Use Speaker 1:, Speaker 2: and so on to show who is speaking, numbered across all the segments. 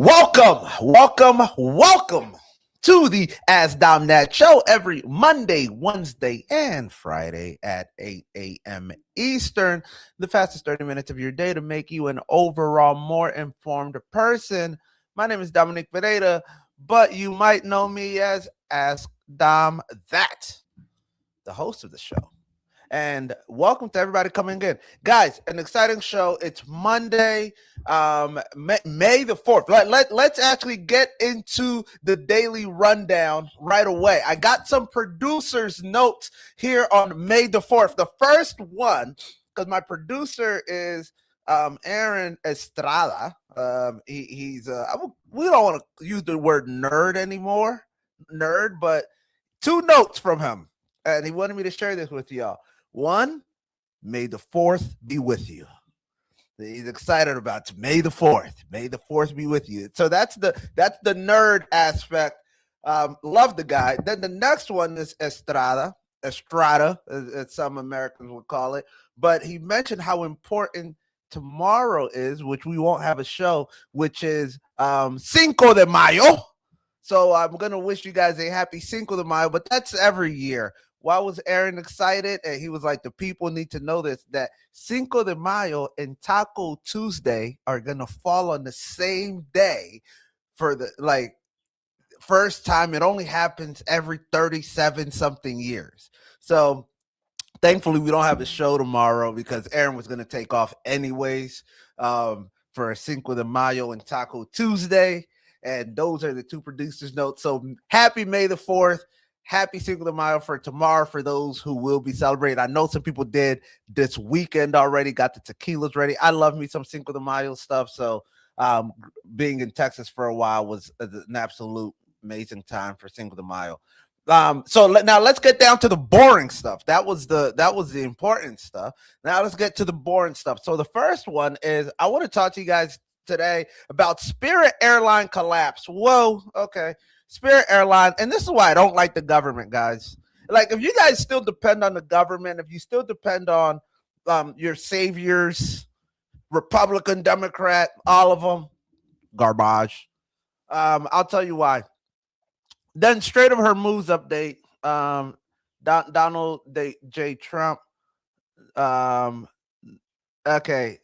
Speaker 1: Welcome to the As Domnat Show every Monday, Wednesday, and Friday at 8 a.m. Eastern. The fastest 30 minutes of your day to make you an overall more informed person. My name is Dominic Pereira, but you might know me as Ask Dom That, the host of the show. And welcome to everybody coming in, guys. An exciting show. It's Monday, May the 4th. Let's actually get into the daily rundown right away. I got some producers notes here on May the 4th. The first one, because my producer is Aaron Estrada. We don't want to use the word nerd anymore, but two notes from him, and he wanted me to share this with y'all. One, May the 4th be with you. He's excited about it. May the 4th. May the 4th be with you. So that's the nerd aspect. Love the guy. Then the next one is Estrada, as some Americans would call it. But he mentioned how important tomorrow is, which we won't have a show, which is Cinco de Mayo. So I'm going to wish you guys a happy Cinco de Mayo, but that's every year. Why was Aaron excited? And he was like, the people need to know this, that Cinco de Mayo and Taco Tuesday are going to fall on the same day for the, first time. It only happens every 37 something years. So thankfully we don't have a show tomorrow because Aaron was going to take off anyways for Cinco de Mayo and Taco Tuesday. And those are the two producers' notes. So happy May the 4th. Happy Cinco de Mayo for tomorrow for those who will be celebrating. I know some people did this weekend already, got the tequilas ready. I love me some Cinco de Mayo stuff. So being in Texas for a while was an absolute amazing time for Cinco de Mayo. So now let's get down to the boring stuff. That was the important stuff. Now let's get to the boring stuff. So the first one is I want to talk to you guys today about Spirit Airline collapse. Whoa, okay. Spirit Airline, and this is why I don't like the government, guys. Like, if you guys still depend on the government, if you still depend on your saviors, Republican, Democrat, all of them, garbage. I'll tell you why. Then Strait of Hormuz update. Donald J. Trump. Okay.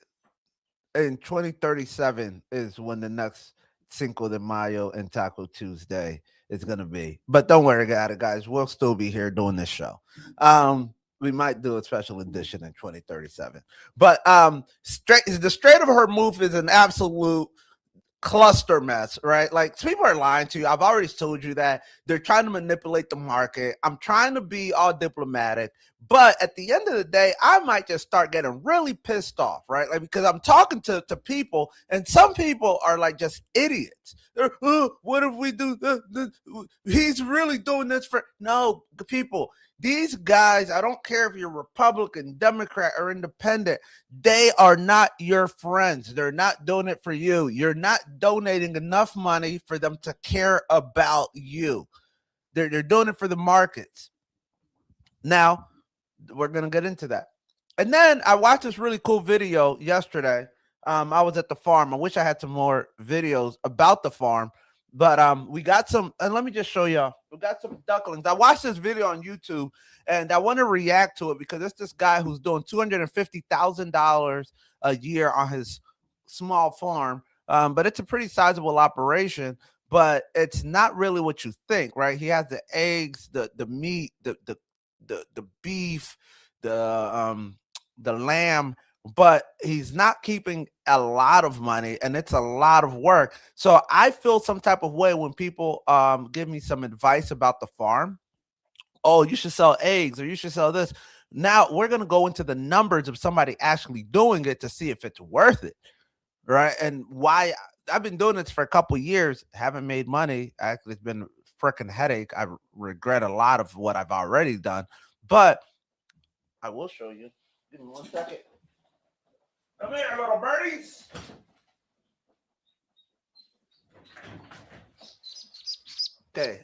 Speaker 1: In 2037 is when the next Cinco de Mayo and Taco Tuesday is going to be. But don't worry about it, guys. We'll still be here doing this show. We might do a special edition in 2037. But the Strait of Hormuz is an absolute cluster mess, right? Like, people are lying to you. I've already told you that. They're trying to manipulate the market. I'm trying to be all diplomatic. But at the end of the day, I might just start getting really pissed off, right? Like, because I'm talking to people, and some people are like just idiots. They're, what if we do he's really doing this for no people. These guys, I don't care if you're Republican, Democrat, or independent, they are not your friends. They're not doing it for you. You're not donating enough money for them to care about you. They're doing it for the markets. Now, we're going to get into that. And then I watched this really cool video yesterday. I was at the farm. I wish I had some more videos about the farm. But we got some, and let me just show y'all. We got some ducklings. I watched this video on YouTube, and I want to react to it because it's this guy who's doing $250,000 a year on his small farm. But it's a pretty sizable operation, but it's not really what you think, right? He has the eggs, the meat, the beef, the lamb, but he's not keeping a lot of money, and it's a lot of work. So I feel some type of way when people give me some advice about the farm. Oh, you should sell eggs, or you should sell this. Now we're going to go into the numbers of somebody actually doing it to see if it's worth it, right? And why I've been doing this for a couple of years, haven't made money. Actually, it's been a freaking headache. I regret a lot of what I've already done, but I will show you. Give me 1 second. Come here, little birdies. Okay,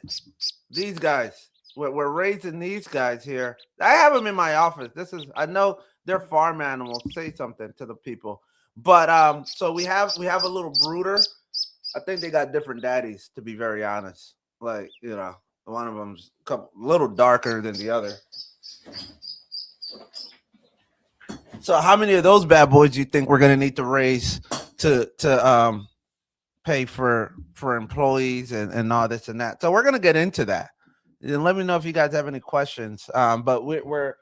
Speaker 1: these guys. We're raising these guys here. I have them in my office. I know they're farm animals. Say something to the people. But so we have a little brooder. I think they got different daddies, to be very honest. Like, one of them's a little darker than the other. So how many of those bad boys do you think we're gonna need to raise to pay for employees and all this and that? So we're gonna get into that. And let me know if you guys have any questions. But we're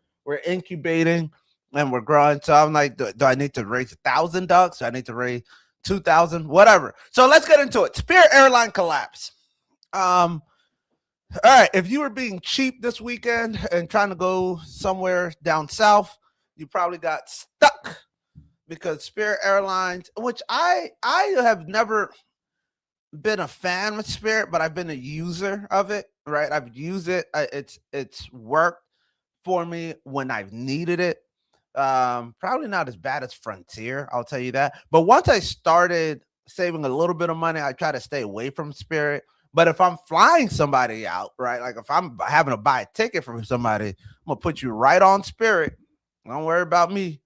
Speaker 1: incubating and we're growing. So I'm like, do I need to raise 1,000 ducks? Do I need to raise 2,000? Whatever. So let's get into it. Spirit Airline collapse. All right. If you were being cheap this weekend and trying to go somewhere down south, you probably got stuck because Spirit Airlines, which I have never been a fan of Spirit, but I've been a user of it. Right. I've used it. It's worked for me when I've needed it. Probably not as bad as Frontier, I'll tell you that. But once I started saving a little bit of money, I try to stay away from Spirit. But if I'm flying somebody out, right, like if I'm having to buy a ticket from somebody, I'm gonna put you right on Spirit. Don't worry about me.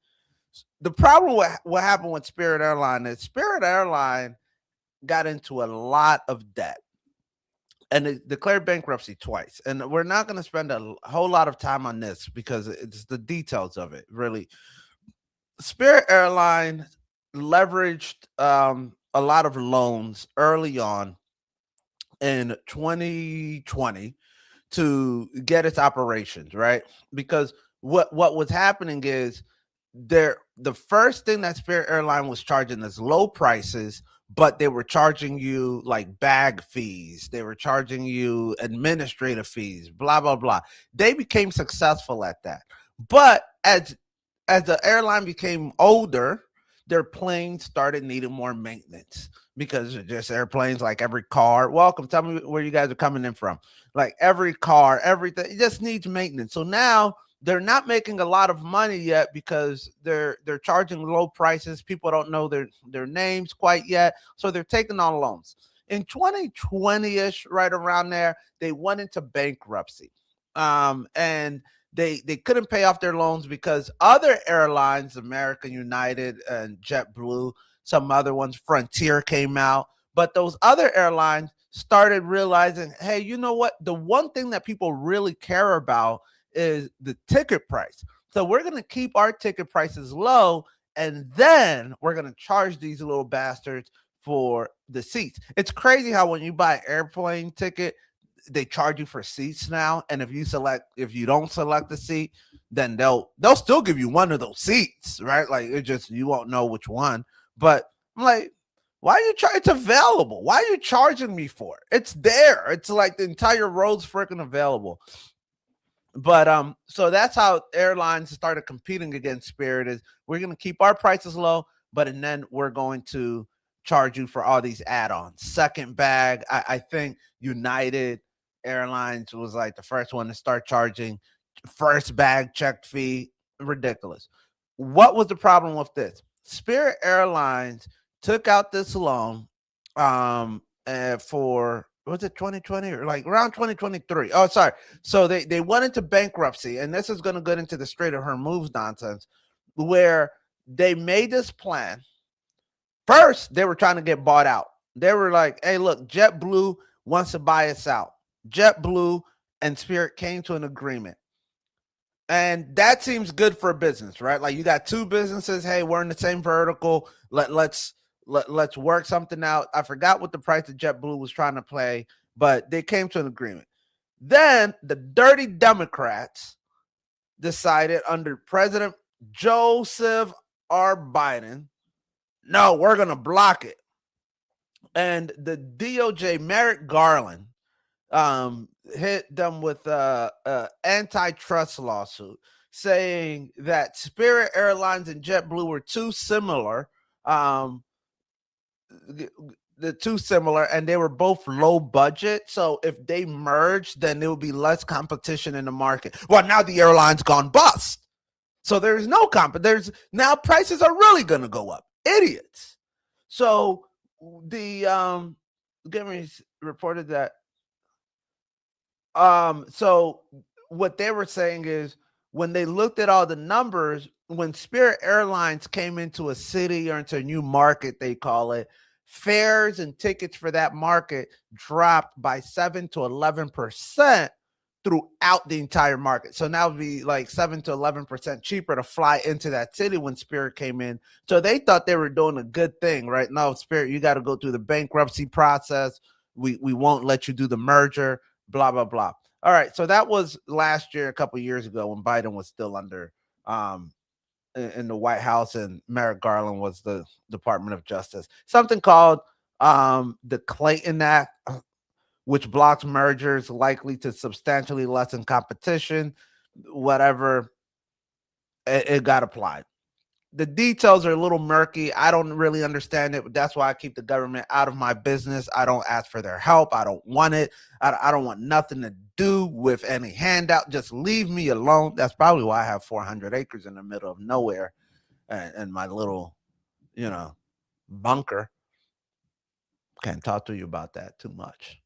Speaker 1: The problem with what happened with Spirit Airline is Spirit Airline got into a lot of debt and it declared bankruptcy twice. And we're not going to spend a whole lot of time on this because it's the details of it, really. Spirit Airline leveraged a lot of loans early on in 2020 to get its operations, right? Because what was happening is the first thing that Spirit Airline was charging is low prices, but they were charging you like bag fees. They were charging you administrative fees, blah, blah, blah. They became successful at that. But as the airline became older, their planes started needing more maintenance because just airplanes, like every car. Welcome. Tell me where you guys are coming in from. Like every car, everything, it just needs maintenance. So now they're not making a lot of money yet because they're charging low prices. People don't know their names quite yet, so they're taking on loans. In 2020-ish, right around there, they went into bankruptcy, and they couldn't pay off their loans because other airlines, American United and JetBlue, some other ones, Frontier came out, but those other airlines started realizing, hey, you know what? The one thing that people really care about is the ticket price. So we're going to keep our ticket prices low, and then we're going to charge these little bastards for the seats. It's crazy how when you buy an airplane ticket, they charge you for seats now. And if you don't select the seat, then they'll still give you one of those seats, right? Like it just, you won't know which one. But I'm like, why are you it's available? Why are you charging me for it? It's there. It's like the entire road's freaking available. But so that's how airlines started competing against Spirit. Is we're going to keep our prices low, and then we're going to charge you for all these add-ons. Second bag, I think United Airlines was like the first one to start charging first bag check fee. Ridiculous. What was the problem with this? Spirit Airlines took out this loan for, was it 2020 or like around 2023? Oh, sorry. So they went into bankruptcy, and this is going to get into the Strait of Hormuz nonsense, where they made this plan. First, they were trying to get bought out. They were like, hey, look, JetBlue wants to buy us out. JetBlue and Spirit came to an agreement. And that seems good for a business, right? Like you got two businesses. Hey, we're in the same vertical. Let's work something out. I forgot what the price that JetBlue was trying to play, but they came to an agreement. Then the dirty Democrats decided under President Joseph R. Biden, no, we're going to block it. And the DOJ, Merrick Garland, hit them with a antitrust lawsuit saying that Spirit Airlines and JetBlue were too similar. The two similar, and they were both low budget. So if they merged, then there would be less competition in the market. Well, now the airline's gone bust, so there's no there's now prices are really going to go up. Idiots. So the reported that so what they were saying is when they looked at all the numbers, when Spirit Airlines came into a city or into a new market, they call it, fares and tickets for that market dropped by 7 to 11% throughout the entire market. So now it'd be like 7 to 11% cheaper to fly into that city when Spirit came in. So they thought they were doing a good thing, right? No, Spirit, you got to go through the bankruptcy process. We won't let you do the merger, blah, blah, blah. All right. So that was last year, a couple of years ago when Biden was still under in the White House and Merrick Garland was the Department of Justice. Something called the Clayton Act, which blocks mergers likely to substantially lessen competition, whatever, it got applied. The details are a little murky. I don't really understand it, but that's why I keep the government out of my business. I don't ask for their help. I don't want it. I don't want nothing to do with any handout. Just leave me alone. That's probably why I have 400 acres in the middle of nowhere and my little, bunker. Can't talk to you about that too much.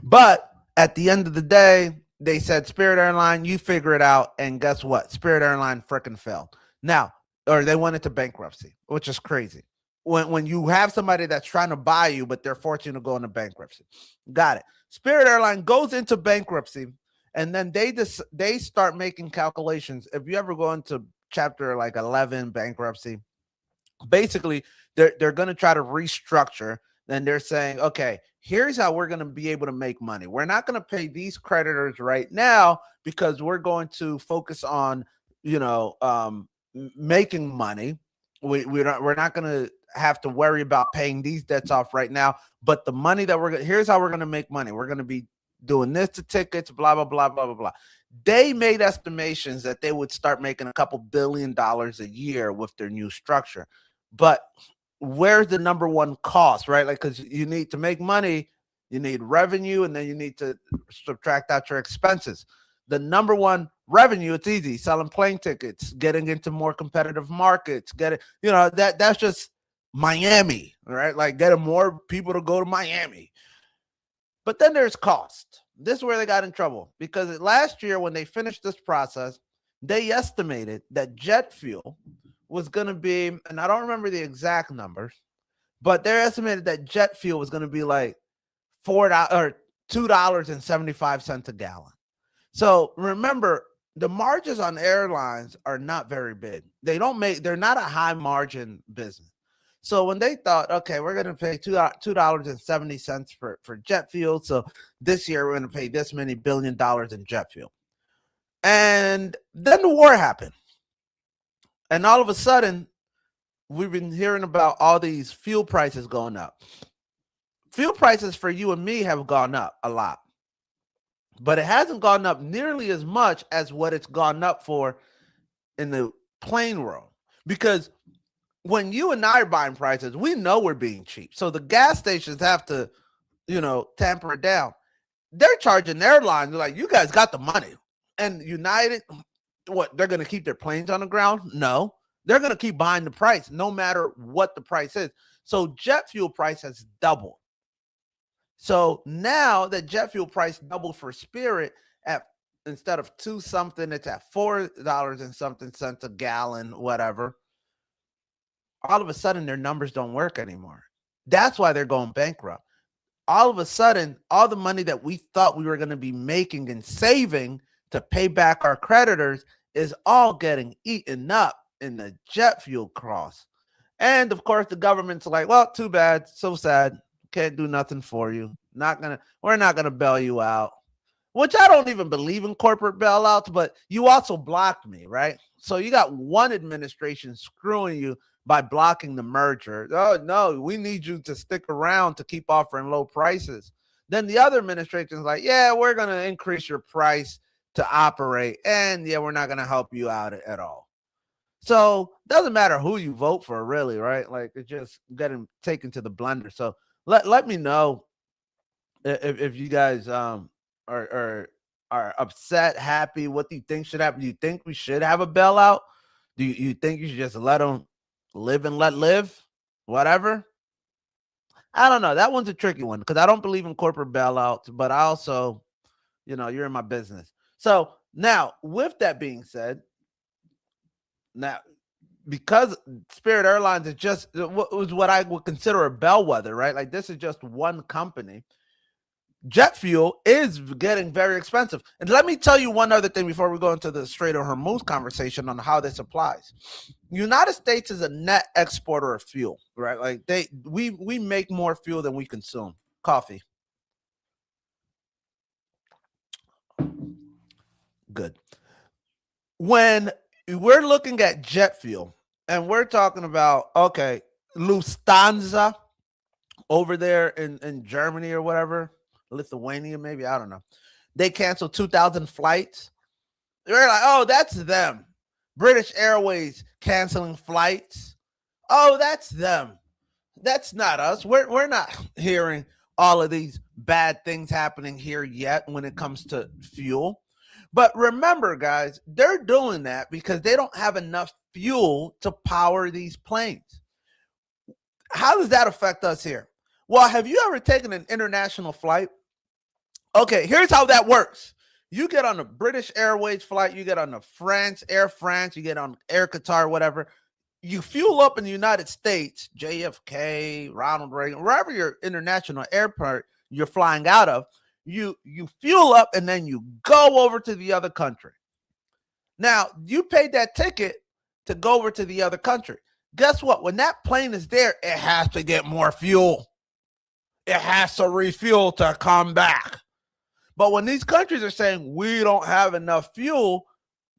Speaker 1: But at the end of the day, they said, Spirit Airline, you figure it out. And guess what? Spirit Airline freaking failed. Now, or they went into bankruptcy, which is crazy. When you have somebody that's trying to buy you, but they're forcing you to go into bankruptcy. Got it. Spirit Airline goes into bankruptcy, and then they start making calculations. If you ever go into chapter like 11 bankruptcy, basically they're going to try to restructure. Then they're saying, okay, here's how we're going to be able to make money. We're not going to pay these creditors right now because we're going to focus on, making money. We're not going to have to worry about paying these debts off right now. But the money that here's how we're going to make money. We're going to be doing this to tickets, blah, blah, blah, blah, blah, blah. They made estimations that they would start making a couple $1 billion a year with their new structure. But where's the number one cost, right? Like, because you need to make money, you need revenue, and then you need to subtract out your expenses. The number one revenue, it's easy, selling plane tickets, getting into more competitive markets, that's just Miami, right? Like getting more people to go to Miami. But then there's cost. This is where they got in trouble, because last year when they finished this process, they estimated that jet fuel was going to be, and I don't remember the exact numbers, but they're estimated that jet fuel was going to be like $4 or $2.75 a gallon. So remember, the margins on airlines are not very big. They're not a high margin business. So when they thought, okay, we're going to pay $2.70 for jet fuel. So this year we're going to pay this many $1 billion in jet fuel. And then the war happened. And all of a sudden, we've been hearing about all these fuel prices going up. Fuel prices for you and me have gone up a lot. But it hasn't gone up nearly as much as what it's gone up for in the plane world. Because when you and I are buying prices, we know we're being cheap. So the gas stations have to, tamper it down. They're charging airlines. They're like, you guys got the money. And United, what, they're going to keep their planes on the ground? No. They're going to keep buying the price no matter what the price is. So jet fuel price has doubled. So now that jet fuel price doubled for Spirit, instead of $2 something, it's at $4 and something cents a gallon, whatever. All of a sudden, their numbers don't work anymore. That's why they're going bankrupt. All of a sudden, all the money that we thought we were going to be making and saving to pay back our creditors is all getting eaten up in the jet fuel costs. And of course, the government's like, well, too bad, so sad. Can't do nothing for you. We're not gonna bail you out. Which I don't even believe in corporate bailouts, but you also blocked me, right? So you got one administration screwing you by blocking the merger. Oh no, we need you to stick around to keep offering low prices. Then the other administration is like, yeah, we're gonna increase your price to operate, and yeah, we're not gonna help you out at all. So doesn't matter who you vote for, really, right? Like it's just getting taken to the blender. So let me know if you guys are upset, happy. What do you think should happen? Do you think we should have a bailout? Do you think you should just let them live and let live? Whatever. I don't know. That one's a tricky one because I don't believe in corporate bailouts, but I also, you're in my business. So now, with that being said, now because Spirit Airlines is just was what I would consider a bellwether, right? Like this is just one company. Jet fuel is getting very expensive. And let me tell you one other thing before we go into the Strait of Hormuz conversation on how this applies. United States is a net exporter of fuel, right? Like we make more fuel than we consume. Coffee. Good. When we're looking at jet fuel and we're talking about, okay, Lufthansa over there in Germany or whatever, Lithuania, maybe, I don't know. They canceled 2,000 flights. They're like, oh, that's them. British Airways canceling flights. Oh, that's them. That's not us. We're not hearing all of these bad things happening here yet when it comes to fuel. But remember, guys, they're doing that because they don't have enough fuel to power these planes. How does that affect us here? Well, have you ever taken an international flight? Okay, here's how that works. You get on a British Airways flight, you get on the Air France, you get on Air Qatar, whatever. You fuel up in the United States, JFK, Ronald Reagan, wherever your international airport you're flying out of, you fuel up and then you go over to the other country. Now, you paid that ticket to go over to the other country. Guess what? When that plane is there, it has to get more fuel. It has to refuel to come back. But when these countries are saying we don't have enough fuel,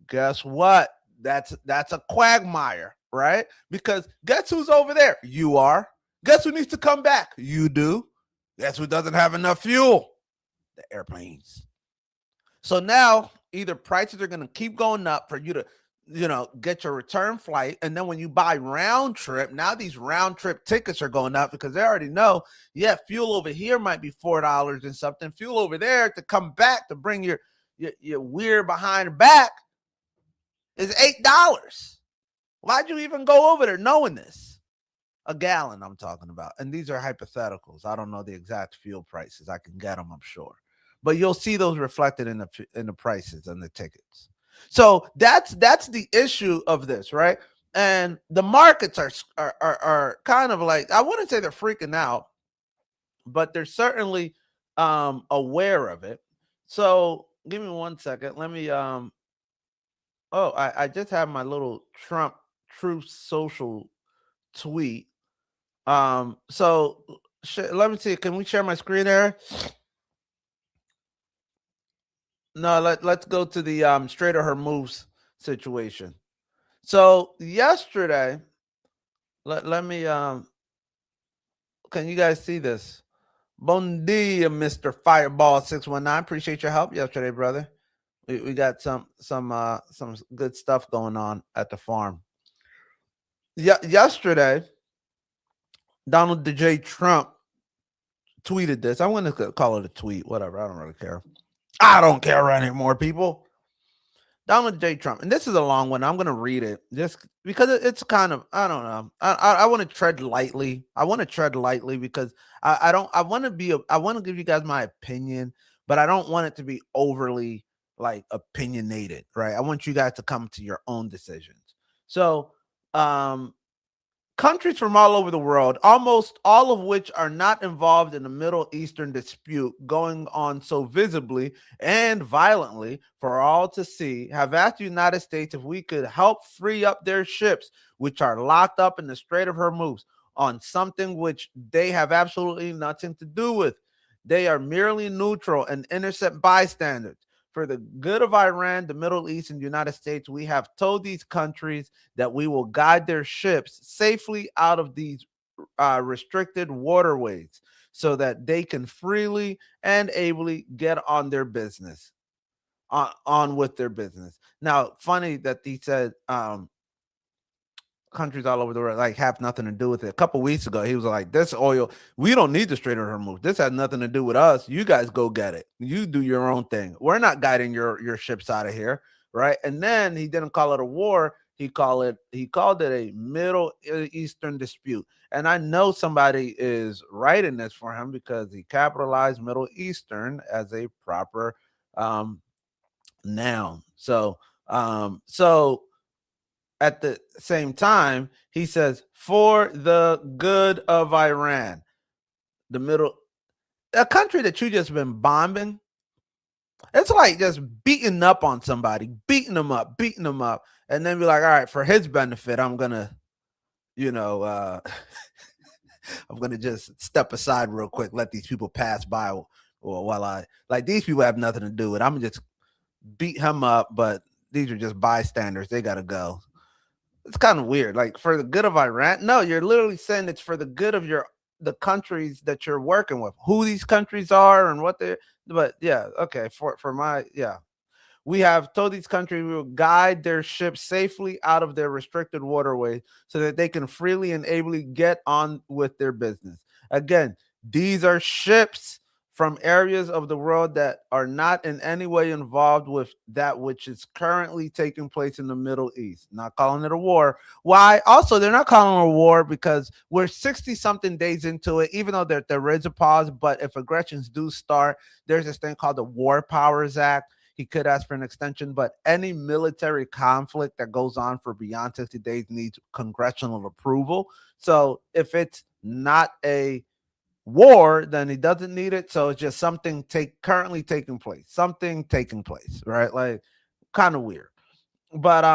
Speaker 1: guess what? That's a quagmire, right? Because guess who's over there? You are. Guess who needs to come back? You do. Guess who doesn't have enough fuel? The airplanes. So now either prices are going to keep going up for you to, get your return flight. And then when you buy round trip, now these round trip tickets are going up because they already know, fuel over here might be $4 and something. Fuel over there to come back to bring your weird behind back is $8. Why'd you even go over there knowing this? A gallon I'm talking about. And these are hypotheticals. I don't know the exact fuel prices. I can get them, I'm sure. But you'll see those reflected in the prices and the tickets. So that's the issue of this, right? And the markets are kind of like, I wouldn't say they're freaking out, but they're certainly aware of it. So give me 1 second. Let me I just have my little Trump Truth Social tweet. So let me see. Can we share my screen there? No, let's go to the Strait of Hormuz situation. So yesterday, let me can you guys see this? Bon dia, Mr. Fireball 619. Appreciate your help yesterday, brother. We got some good stuff going on at the farm. Yesterday, Donald J. Trump tweeted this. I'm going to call it a tweet, whatever. I don't really care. I don't care anymore, people. Donald J. Trump, and this is a long one. I'm going to read it just because it's kind of, I don't know. I want to tread lightly. I want to tread lightly because I want to give you guys my opinion, but I don't want it to be overly like opinionated, right? I want you guys to come to your own decisions. So, countries from all over the world, almost all of which are not involved in the Middle Eastern dispute going on so visibly and violently for all to see, have asked the United States if we could help free up their ships, which are locked up in the Strait of Hormuz, on something which they have absolutely nothing to do with. They are merely neutral and innocent bystanders. For the good of Iran, the Middle East, and the United States, we have told these countries that we will guide their ships safely out of these restricted waterways so that they can freely and ably get on their business, on with their business. Now, funny that he said countries all over the world like have nothing to do with it. A couple weeks ago, he was like, "This oil, we don't need the Strait of Hormuz. This has nothing to do with us. You guys go get it. You do your own thing. We're not guiding your ships out of here, right?" And then he didn't call it a war. He called it a Middle Eastern dispute. And I know somebody is writing this for him because he capitalized Middle Eastern as a proper noun. So at the same time, he says, for the good of Iran, the middle, a country that you just been bombing. It's like just beating up on somebody, beating them up, and then be like, all right, for his benefit, I'm gonna, you know, I'm gonna just step aside real quick, let these people pass by, or while I like these people have nothing to do with it. I'm gonna just beat him up, but these are just bystanders. They gotta go. It's kind of weird. Like for the good of Iran. No, you're literally saying it's for the good of the countries that you're working with, who these countries are and what they're. But yeah, okay. For my yeah, we have told these countries we will guide their ships safely out of their restricted waterways so that they can freely and ably get on with their business. Again, these are ships from areas of the world that are not in any way involved with that which is currently taking place in the Middle East. Not calling it a war. Why? Also, they're not calling it a war because we're 60 something days into it, even though there is a pause. But if aggressions do start, there's this thing called the War Powers Act. He could ask for an extension, but any military conflict that goes on for beyond 60 days needs congressional approval. So if it's not a war, then he doesn't need it. So it's just something currently taking place, right? Like kind of weird. But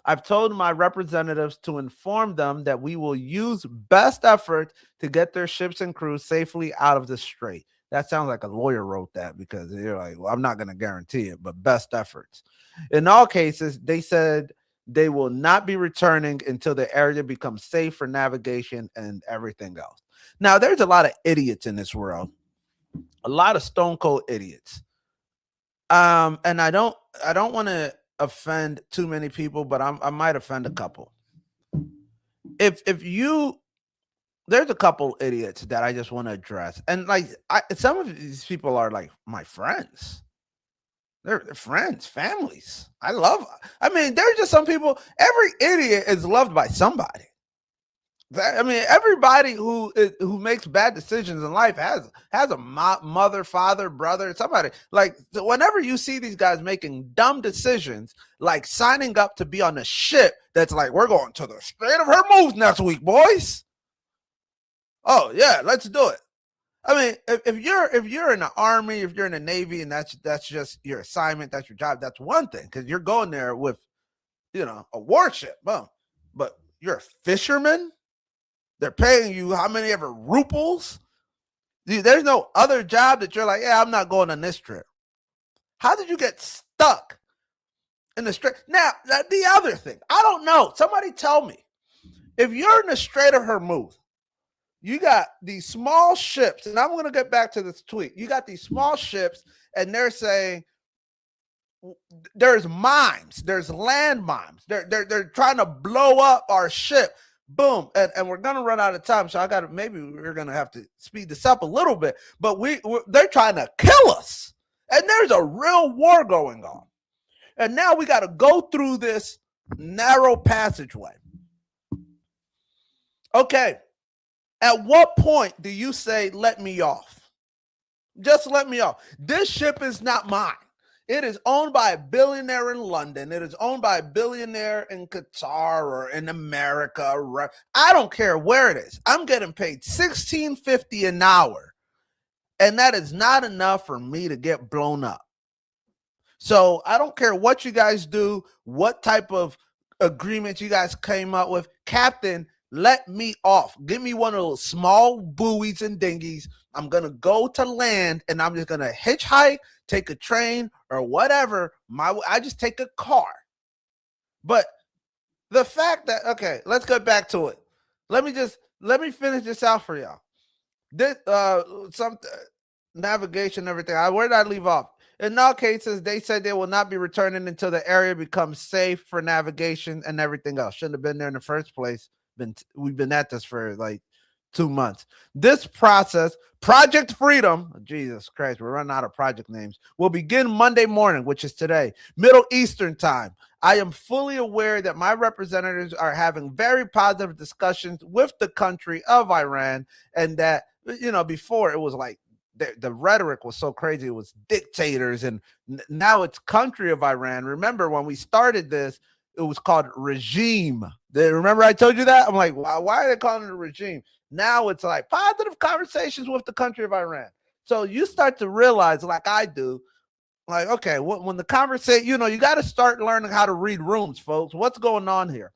Speaker 1: I've told my representatives to inform them that we will use best effort to get their ships and crews safely out of the strait. That sounds like a lawyer wrote that because they're like, well, I'm not going to guarantee it, but best efforts. In all cases, they said they will not be returning until the area becomes safe for navigation and everything else. Now, there's a lot of idiots in this world, a lot of stone cold idiots. And I don't want to offend too many people, but I might offend a couple. If you there's a couple idiots that I just want to address, and like some of these people are like my friends. They're friends, families. I mean, there's just some people. Every idiot is loved by somebody. I mean, everybody who makes bad decisions in life has a mother, father, brother, somebody. Like whenever you see these guys making dumb decisions, like signing up to be on a ship that's like, we're going to the Strait of Hormuz next week, boys. Oh yeah, let's do it. I mean, if you're in the army, if you're in the Navy, and that's just your assignment, that's your job, that's one thing because you're going there with a warship, boom. But you're a fisherman. They're paying you how many ever ruples? There's no other job that you're like, yeah, I'm not going on this trip. How did you get stuck in the Strait? Now, the other thing, I don't know. Somebody tell me. If you're in the Strait of Hormuz, you got these small ships, and I'm going to get back to this tweet. You got these small ships, and they're saying there's mines, there's land mines. They're trying to blow up our ship. Boom, and we're gonna run out of time, so maybe we're gonna have to speed this up a little bit. But they're trying to kill us, and there's a real war going on, and now we got to go through this narrow passageway. Okay, at what point do you say, "Let me off"? Just let me off. This ship is not mine. It is owned by a billionaire in London. It is owned by a billionaire in Qatar or in America. I don't care where it is. I'm getting paid $16.50 an hour. And that is not enough for me to get blown up. So I don't care what you guys do, what type of agreement you guys came up with. Captain, let me off. Give me one of those small buoys and dinghies. I'm going to go to land and I'm just going to hitchhike, take a train or whatever. I just take a car. But the fact that, okay, let's get back to it. Let me finish this out for y'all. This, some navigation, everything. Where did I leave off? In all cases, they said they will not be returning until the area becomes safe for navigation and everything else. Shouldn't have been there in the first place. We've been at this for like 2 months. This process, Project Freedom, Jesus Christ, we're running out of project names, will begin Monday morning, which is today, Middle Eastern time. I am fully aware that my representatives are having very positive discussions with the country of Iran, and that, before it was like the rhetoric was so crazy. It was dictators, and now it's country of Iran. Remember when we started this, it was called regime. Remember I told you that? I'm like, why are they calling it a regime? Now it's like positive conversations with the country of Iran. So you start to realize, like I do, like, okay, when the conversation, you got to start learning how to read rooms, folks. What's going on here?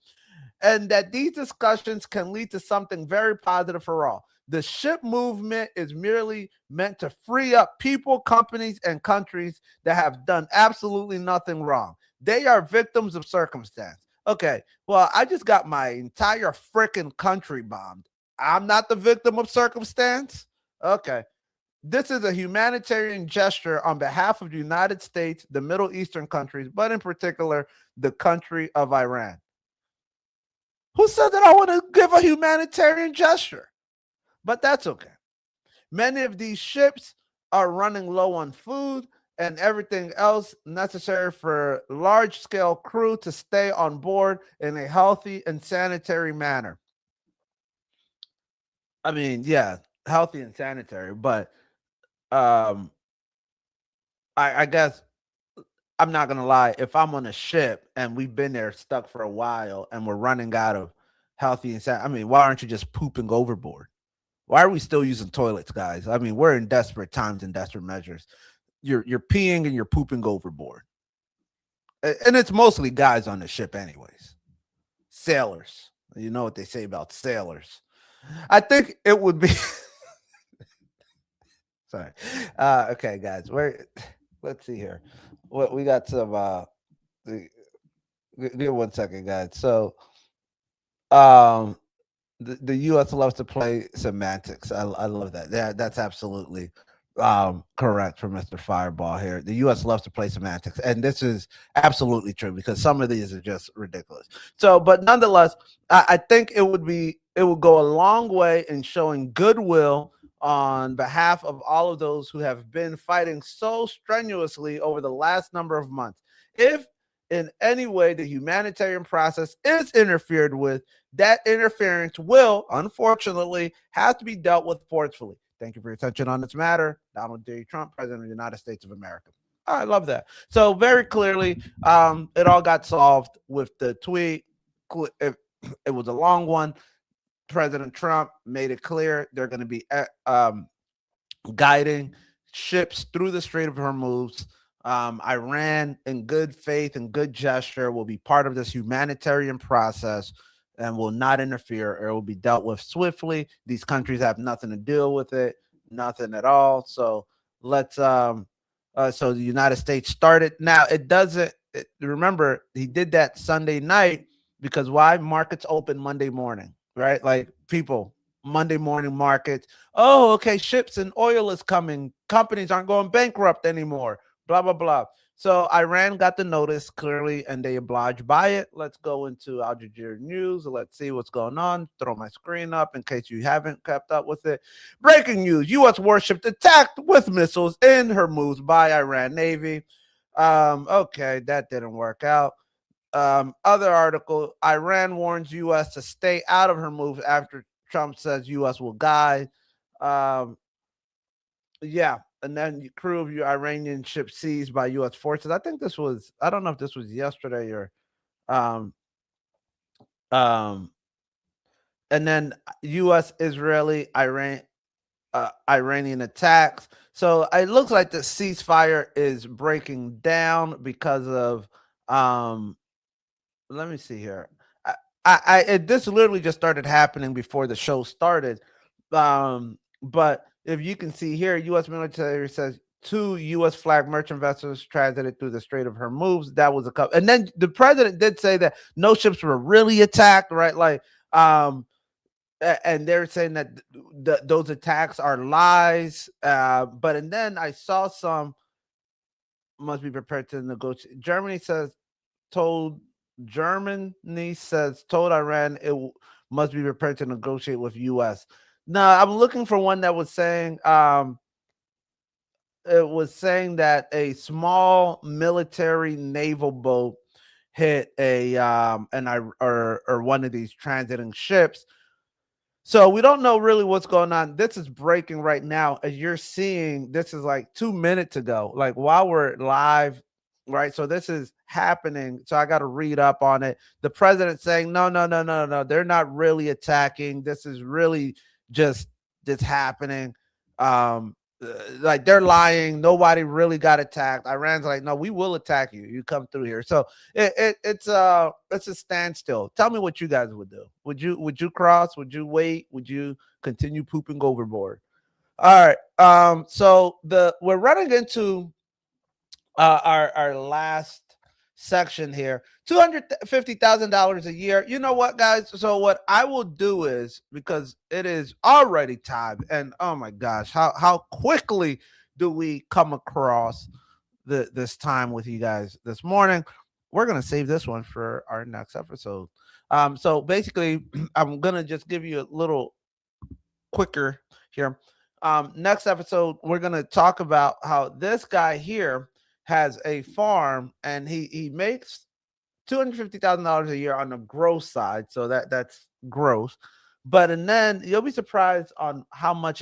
Speaker 1: And that these discussions can lead to something very positive for all. The ship movement is merely meant to free up people, companies, and countries that have done absolutely nothing wrong. They are victims of circumstance. Okay, well, I just got my entire freaking country bombed. I'm not the victim of circumstance. Okay. This is a humanitarian gesture on behalf of the United States, the Middle Eastern countries, but in particular, the country of Iran. Who said that I want to give a humanitarian gesture? But that's okay. Many of these ships are running low on food and everything else necessary for large-scale crew to stay on board in a healthy and sanitary manner. I mean, yeah, healthy and sanitary, but I guess I'm not gonna lie. If I'm on a ship and we've been there stuck for a while and we're running out of healthy and sanitary, I mean, why aren't you just pooping overboard? Why are we still using toilets, guys? I mean, we're in desperate times and desperate measures. You're peeing and you're pooping overboard, and it's mostly guys on the ship, anyways. Sailors, you know what they say about sailors. I think it would be. Sorry. Okay, guys. Let's see here. What we got some. Give 1 second, guys. So, um, the U.S. loves to play semantics. I love that. That's absolutely correct for Mr. Fireball here. The U.S. loves to play semantics, and this is absolutely true because some of these are just ridiculous. So, but nonetheless, I think it would go a long way in showing goodwill on behalf of all of those who have been fighting so strenuously over the last number of months. If in any way the humanitarian process is interfered with, that interference will, unfortunately, have to be dealt with forcefully. Thank you for your attention on this matter. Donald J. Trump, President of the United States of America. I love that. So very clearly, it all got solved with the tweet. It was a long one. President Trump made it clear they're going to be guiding ships through the Strait of Hormuz. Iran, in good faith and good gesture, will be part of this humanitarian process and will not interfere, or it will be dealt with swiftly. These countries have nothing to deal with it, nothing at all. So let's so the United States started. Now remember, he did that Sunday night because why? Markets open Monday morning, right? Like people, Monday morning markets. Oh, okay, ships and oil is coming. Companies aren't going bankrupt anymore. Blah, blah, blah. So Iran got the notice clearly, and they obliged by it. Let's go into Al Jazeera News. Let's see what's going on. Throw my screen up in case you haven't kept up with it. Breaking news: U.S. warship attacked with missiles in Hormuz by Iran Navy. Okay, that didn't work out. Other article: Iran warns U.S. to stay out of Hormuz after Trump says U.S. will guide. Yeah, and then crew of your Iranian ship seized by U.S. forces. I think this was. I don't know if this was yesterday or, um, um, and then U.S. Israeli Iranian attacks. So it looks like the ceasefire is breaking down because of. Let me see here. This literally just started happening before the show started, but if you can see here, U.S. military says 2 U.S. flag merchant vessels transited through the Strait of Hormuz. That was a couple, and then the president did say that no ships were really attacked, right? Like, and they're saying that those attacks are lies. But and then I saw some must be prepared to negotiate. Germany told Iran it must be prepared to negotiate with U.S. Now I'm looking for one that was saying it was saying that a small military naval boat hit a or one of these transiting ships. So we don't know really what's going on. This is breaking right now. As you're seeing, this is like 2 minutes ago. Like while we're live right? So this is happening. So I got to read up on it. The president saying, no, no, no, no, no, they're not really attacking. This is really just happening. Like they're lying. Nobody really got attacked. Iran's like, no, we will attack you. You come through here. So it's a standstill. Tell me what you guys would do. Would you cross? Would you wait? Would you continue pooping overboard? All right. So we're running into our last section here. $250,000 a year. You know what, guys? So what I will do is, because it is already time, and oh my gosh, how quickly do we come across this time with you guys this morning? We're gonna save this one for our next episode. So basically, I'm gonna just give you a little quicker here. Next episode, we're gonna talk about how this guy here has a farm and he makes $250,000 a year on the gross side, so that's gross. But and then you'll be surprised on how much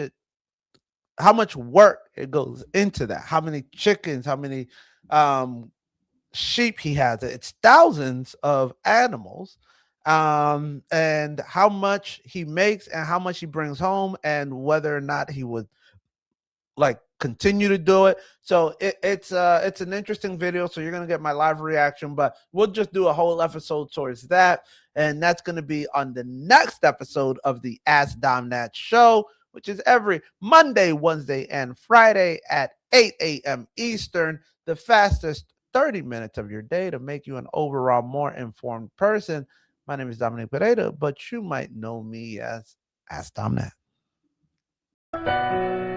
Speaker 1: work it goes into that. How many chickens, how many um sheep he has. It's thousands of animals, and how much he makes and how much he brings home, and whether or not he would like continue to do it. So it's an interesting video. So you're gonna get my live reaction, but we'll just do a whole episode towards that, and that's gonna be on the next episode of the Ask Dom Nat show, which is every Monday, Wednesday, and Friday at 8 a.m. Eastern. The fastest 30 minutes of your day to make you an overall more informed person. My name is Dominic Pereira, but you might know me as Ask Dom Nat.